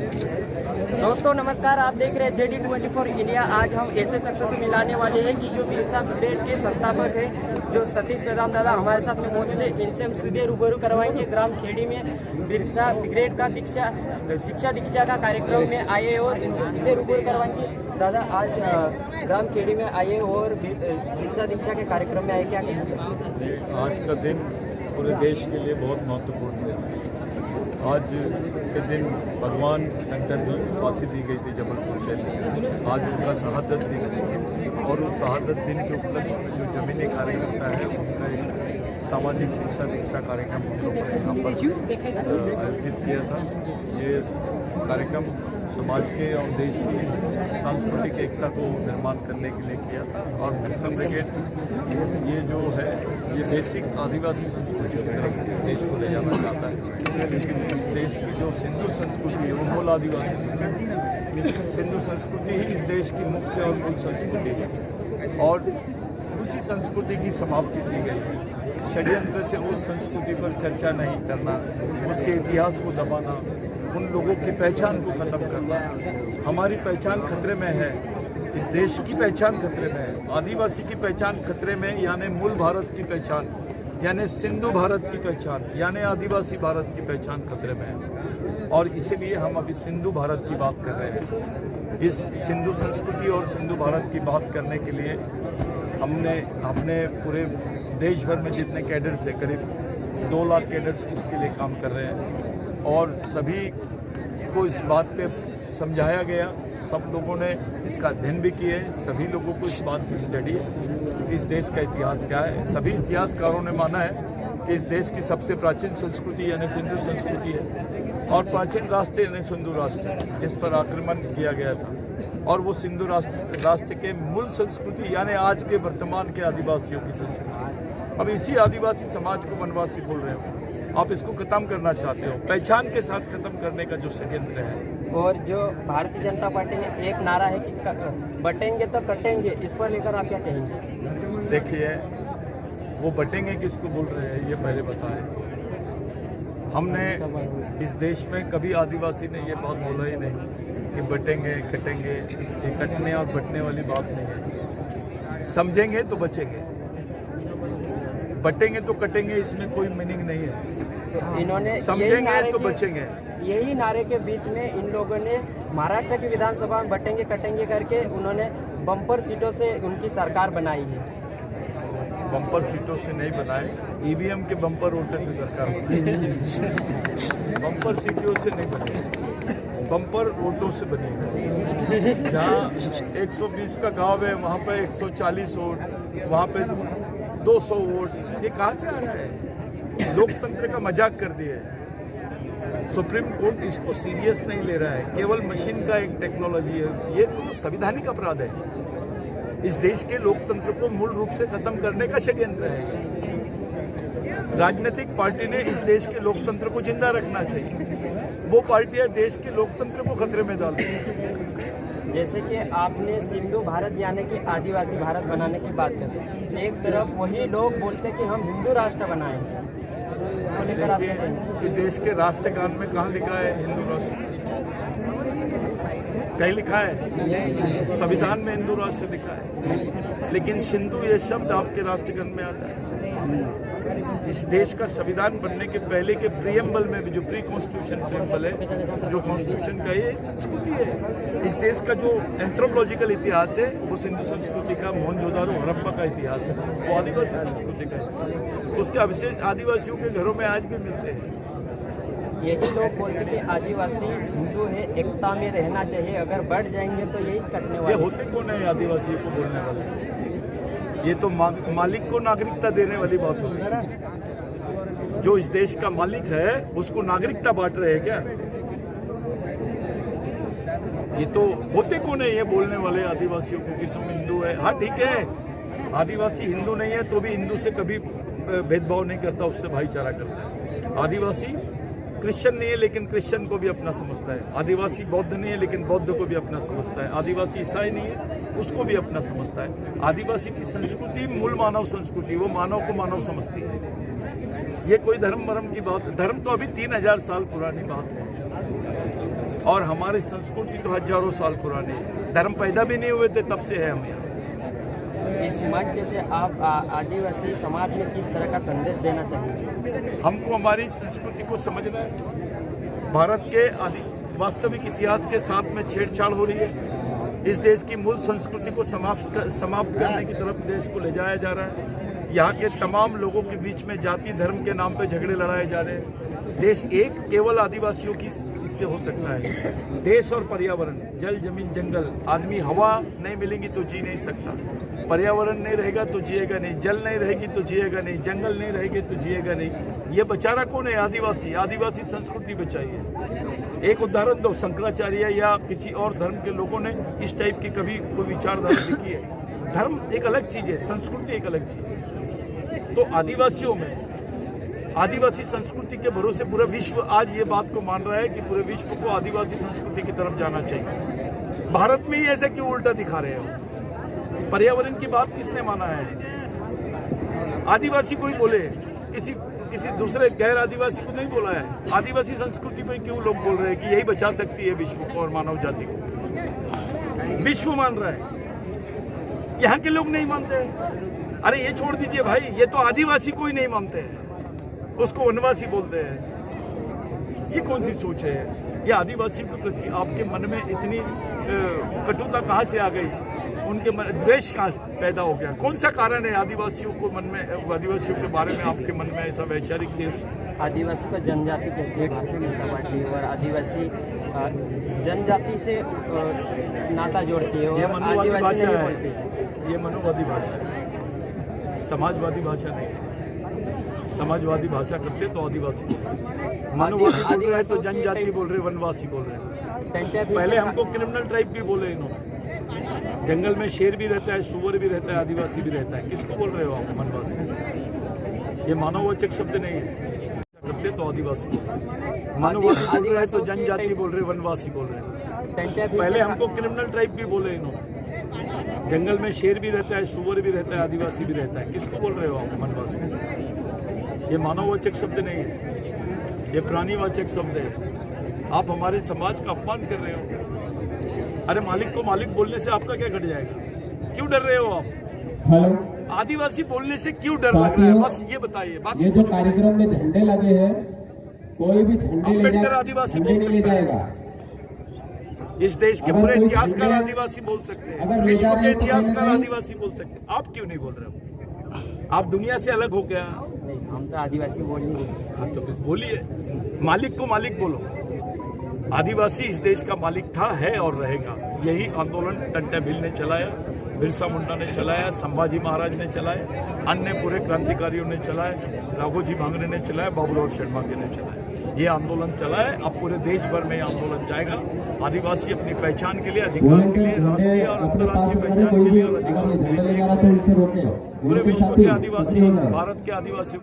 दोस्तों नमस्कार, आप देख रहे हैं JD24 इंडिया। आज हम ऐसे शख्स से मिलाने वाले हैं कि जो बिरसा ब्रिगेड के संस्थापक है, जो सतीश प्रधान दादा हमारे साथ में मौजूद है। इनसे हम सीधे रूबरू करवाएंगे। ग्राम खेड़ी में बिरसा ब्रिगेड का शिक्षा दीक्षा का कार्यक्रम में आए और इनसे सीधे रूबरू करवाएंगे। दादा, आज ग्राम खेड़ी में आए और शिक्षा दीक्षा के कार्यक्रम में आए, क्या कहेंगे? आज का दिन पूरे देश के लिए बहुत महत्वपूर्ण है। आज के दिन भगवान टंडन की फांसी दी गई थी जबलपुर जेल में। आज उनका शहादत दिन है और उस शहादत दिन के उपलक्ष्य में जो जमीनी कार्यकर्ता है उनका एक सामाजिक शिक्षा दीक्षा कार्यक्रम हम लोगों ने यहाँ पर आयोजित किया था। ये कार्यक्रम समाज के और देश की सांस्कृतिक एकता को निर्माण करने के लिए किया था। और बिरसा ब्रिगेड ये जो है ये बेसिक आदिवासी संस्कृति की तरफ देश को ले जाना चाहता है, लेकिन इस देश की जो सिंधु संस्कृति है वो मूल आदिवासी संस्कृति, सिंधु संस्कृति ही इस देश की मुख्य और मूल संस्कृति है और उसी संस्कृति की समाप्ति की गई है। षड्यंत्र से उस संस्कृति पर चर्चा नहीं करना, उसके इतिहास को दबाना, उन लोगों की पहचान को ख़त्म करना। हमारी पहचान खतरे में है, इस देश की पहचान खतरे में है, आदिवासी की पहचान खतरे में, यानी मूल भारत की पहचान, यानी सिंधु भारत की पहचान, यानी आदिवासी भारत की पहचान खतरे में है। और इसीलिए हम अभी सिंधु भारत की बात कर रहे हैं। इस सिंधु संस्कृति और सिंधु भारत की बात करने के लिए हमने अपने पूरे देश भर में जितने कैडर्स हैं, करीब 2 लाख कैडर्स इसके लिए काम कर रहे हैं और सभी को इस बात पे समझाया गया। सब लोगों ने इसका अध्ययन भी किए, सभी लोगों को इस बात की स्टडी है कि इस देश का इतिहास क्या है। सभी इतिहासकारों ने माना है कि इस देश की सबसे प्राचीन संस्कृति यानी सिंधु संस्कृति है और प्राचीन राष्ट्र यानी सिंधु राष्ट्र, जिस पर आक्रमण किया गया था, और वो सिंधु राष्ट्र के मूल संस्कृति यानी आज के वर्तमान के आदिवासियों की संस्कृति। अब इसी आदिवासी समाज को वनवासी बोल रहे हो, आप इसको खत्म करना चाहते हो, पहचान के साथ खत्म करने का जो षड्यंत्र है। और जो भारतीय जनता पार्टी में एक नारा है कि बटेंगे तो कटेंगे, इस पर लेकर आप क्या कहेंगे? देखिए, वो बटेंगे किसको बोल रहे हैं ये पहले बताएं। हमने इस देश में कभी आदिवासी ने ये बात बोला ही नहीं कि बटेंगे कटेंगे। ये कटने और बटने वाली बात नहीं है। समझेंगे तो बचेंगे, बटेंगे तो कटेंगे, इसमें कोई मीनिंग नहीं है। तो इन्होंने समझेंगे तो बचेंगे, यही नारे के बीच में इन लोगों ने महाराष्ट्र की विधानसभा में बटेंगे कटेंगे करके उन्होंने बम्पर सीटों से उनकी सरकार बनाई है। बम्पर सीटों से नहीं बनाए, ईवीएम के बम्पर वोटों से सरकार बनाई। बम्पर सीटों से नहीं बनी, बम्पर वोटों से बनी। जहाँ 120 का गांव है वहाँ पे 140 वोट, वहाँ पे 200 वोट, ये कहाँ से आ रहा है? लोकतंत्र का मजाक कर दिया है। सुप्रीम कोर्ट इसको सीरियस नहीं ले रहा है, केवल मशीन का एक टेक्नोलॉजी है। ये तो संवैधानिक अपराध है। इस देश के लोकतंत्र को मूल रूप से खत्म करने का षड्यंत्र है। राजनीतिक पार्टी ने इस देश के लोकतंत्र को जिंदा रखना चाहिए, वो पार्टियां देश के लोकतंत्र को खतरे में डालती हैं। जैसे कि आपने सिंधु भारत यानी कि आदिवासी भारत बनाने की बात करी, एक तरफ वही लोग बोलते कि हम हिंदू राष्ट्र बनाएंगे, इसको लेकर आप कि देश के राष्ट्रगान में कहाँ लिखा है हिंदू राष्ट्र? कहीं लिखा है? संविधान में हिंदू राष्ट्र लिखा है, लेकिन सिंधु ये शब्द आपके राष्ट्रगान में आता है। इस देश का संविधान बनने के पहले के प्रीएम्बल में भी, जो प्री कॉन्स्टिट्यूशन प्रीएम्बल है, जो कॉन्स्टिट्यूशन का ये संस्कृति है। इस देश का जो एंथ्रोपोलॉजिकल इतिहास है वो सिंधु संस्कृति का, मोहनजोदारो हड़प्पा का इतिहास है, वो आदिवासी संस्कृति का है। उसके अवशेष आदिवासियों के घरों में आज भी मिलते हैं। यही लोग बोलते कि आदिवासी हिंदू है, एकता में रहना चाहिए, अगर बढ़ जाएंगे तो यही कटने वाले। ये होते कौन है आदिवासी को बोलने वाले? ये तो मालिक को नागरिकता देने वाली बात होगी। जो इस देश का मालिक है उसको नागरिकता बांट रहे हैं क्या? ये तो होते कौन है ये बोलने वाले आदिवासियों को कि तुम हिंदू है? हाँ ठीक है, आदिवासी हिंदू नहीं है तो भी हिंदू से कभी भेदभाव नहीं करता, उससे भाईचारा करता है। आदिवासी क्रिश्चियन नहीं है लेकिन क्रिश्चियन को भी अपना समझता है। आदिवासी बौद्ध नहीं है लेकिन बौद्ध को भी अपना समझता है। आदिवासी ईसाई नहीं है, उसको भी अपना समझता है। आदिवासी की संस्कृति मूल मानव संस्कृति, वो मानव को मानव समझती है। ये कोई धर्म की बात, धर्म तो अभी 3000 साल पुरानी बात है। और हमारी संस्कृति तो हजारों साल पुरानी है। धर्म पैदा भी नहीं हुए थे तब से है हम यहाँ। इस मंच से आप आदिवासी समाज में किस तरह का संदेश देना चाहेंगे? हमको हमारी संस्कृति को समझना है। भारत के वास्तविक इतिहास के साथ में छेड़छाड़ हो रही है। इस देश की मूल संस्कृति को समाप्त करने की तरफ देश को ले जाया जा रहा है। यहाँ के तमाम लोगों के बीच में जाति धर्म के नाम पे झगड़े लड़ाए जा रहे हैं। देश एक केवल आदिवासियों की इससे हो सकता है। देश और पर्यावरण, जल जमीन जंगल, आदमी हवा नहीं मिलेगी तो जी नहीं सकता, पर्यावरण नहीं रहेगा तो जिएगा नहीं, जल नहीं रहेगी तो जिएगा नहीं, जंगल नहीं रहेगी तो जिएगा नहीं। ये बेचारा कौन है? आदिवासी। आदिवासी संस्कृति बचाइए। एक उदाहरण दो, शंकराचार्य या किसी और धर्म के लोगों ने इस टाइप की कभी कोई विचारधारा लिखी है? धर्म एक अलग चीज है, संस्कृति एक अलग चीज है। तो आदिवासियों में, आदिवासी संस्कृति के भरोसे पूरा विश्व आज ये बात को मान रहा है कि पूरे विश्व को आदिवासी संस्कृति की तरफ जाना चाहिए। भारत में ही ऐसे क्यों उल्टा दिखा रहे हो? पर्यावरण की बात किसने माना है? आदिवासी को ही बोले, किसी दूसरे गैर आदिवासी को नहीं बोला है। आदिवासी संस्कृति पे क्यों लोग बोल रहे हैं कि यही बचा सकती है विश्व को और मानव जाति को? विश्व मान रहा है, यहाँ के लोग नहीं मानते। अरे ये छोड़ दीजिए भाई, ये तो आदिवासी को ही नहीं मानते हैं, उसको वनवासी बोलते हैं। ये कौन सी सोच है? ये आदिवासियों के प्रति आपके मन में इतनी कटुता कहाँ से आ गई? उनके मन द्वेष कहाँ पैदा हो गया? कौन सा कारण है आदिवासियों को मन में, आदिवासियों के बारे में आपके मन में ऐसा वैचारिक द्वेष? आदिवासी को जनजाति कहती है भारतीय जनता पार्टी, और आदिवासी जनजाति से नाता जोड़ती है। ये मनुवादी आदिवासी भाषा नहीं है, बोलती। ये मनुवादी भाषा है, समाजवादी भाषा नहीं है। समाजवादी भाषा करते तो आदिवासी, मनुवादी बोल रहे हैं तो जनजाति बोल रहे, वनवासी बोल रहे हैं। पहले हमको क्रिमिनल ट्राइब भी बोले इन्होंने। जंगल में शेर भी रहता है, सुअर भी रहता है, आदिवासी भी रहता है। किसको बोल रहे हो आप वनवासी? ये मानववाचक शब्द नहीं है। करते तो आदिवासी, मनुवादी बोल रहे हैं तो जनजाति बोल रहे, वनवासी बोल रहे हैं। पहले हमको क्रिमिनल ट्राइब भी बोले इन्होंने। जंगल में शेर भी रहता है, सुअर भी रहता है, आदिवासी भी रहता है। किसको बोल रहे हो आप वनवासी? ये मानववाचक शब्द नहीं है, ये प्राणीवाचक शब्द है। आप हमारे समाज का अपमान कर रहे हो। अरे मालिक को मालिक बोलने से आपका क्या घट जाएगा? क्यों डर रहे हो आप? हेलो, आदिवासी बोलने से क्यों डर लग रहा है? बस ये बताइए। ये जो कार्यक्रम में झंडे लगे हैं, कोई भी झंडे अम्बेडकर आदिवासी बोल नहीं ले सकता जाएगा। है। इस देश के पूरे इतिहासकार आदिवासी बोल सकते हैं, विश्व के इतिहासकार आदिवासी बोल सकते हैं। आप क्यों नहीं बोल रहे हो? आप दुनिया से अलग हो गया। हम तो आदिवासी बोल नहीं रहे। हाँ तो बोलिए, मालिक को मालिक बोलो। आदिवासी इस देश का मालिक था, है और रहेगा। यही आंदोलन टंटा भील ने चलाया, बिरसा मुंडा ने चलाया, संभाजी महाराज ने चलाया, अन्य पूरे क्रांतिकारियों ने चलाया, राघोजी भांगरे ने चलाया, बाबूराव शर्मा के ने चलाया। ये आंदोलन चला है, अब पूरे देश भर में आंदोलन जाएगा। आदिवासी अपनी पहचान के लिए, अधिकार के लिए, राष्ट्रीय और अंतर्राष्ट्रीय पहचान के लिए और अधिकार के लिए पूरे विश्व के आदिवासी, भारत के आदिवासियों